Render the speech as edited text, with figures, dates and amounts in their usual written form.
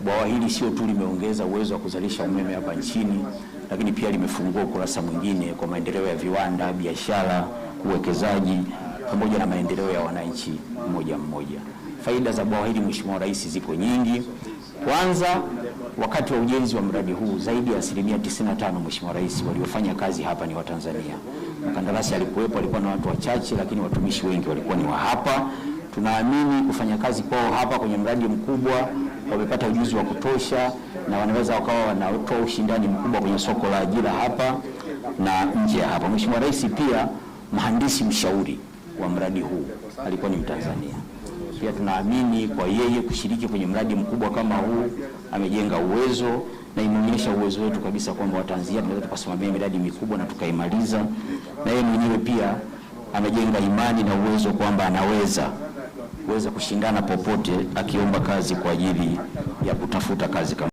Bwawa hili sio tu limeongeza uwezo wa kuzalisha umeme hapa nchini, lakini pia limefungua ukurasa mwingine kwa maendeleo ya viwanda, biashara, uwekezaji pamoja na maendeleo ya wananchi mmoja mmoja. Faida za bwawa hili Mheshimiwa Rais ziko nyingi. Kwanza, wakati wa ujenzi wa mradi huu zaidi ya 95% Mheshimiwa Rais waliofanya kazi hapa ni Watanzania. Mkandarasi alipowepo alikuwa na watu wachache, lakini watumishi wengi walikuwa ni wa hapa. Tunaamini kufanya kazi kwao hapa kwenye mradi mkubwa, wamepata ujuzi wa kutosha na wanaweza wakawa wanatoa ushindani mkubwa kwenye soko la ajira hapa na nje ya hapa. Mheshimiwa Rais pia mhandisi mshauri wa mradi huu alikuwa ni Mtanzania. Pia tunaamini kwa yeye kushiriki kwenye mradi mkubwa kama huu amejenga uwezo na imeonyesha uwezo wetu kabisa kwamba Watanzania tunaweza tukasimamia miradi mikubwa na tukaimaliza, na yeye mwenyewe pia amejenga imani na uwezo kwamba anaweza kushindana popote akiomba kazi kwa ajili ya kutafuta kazi kama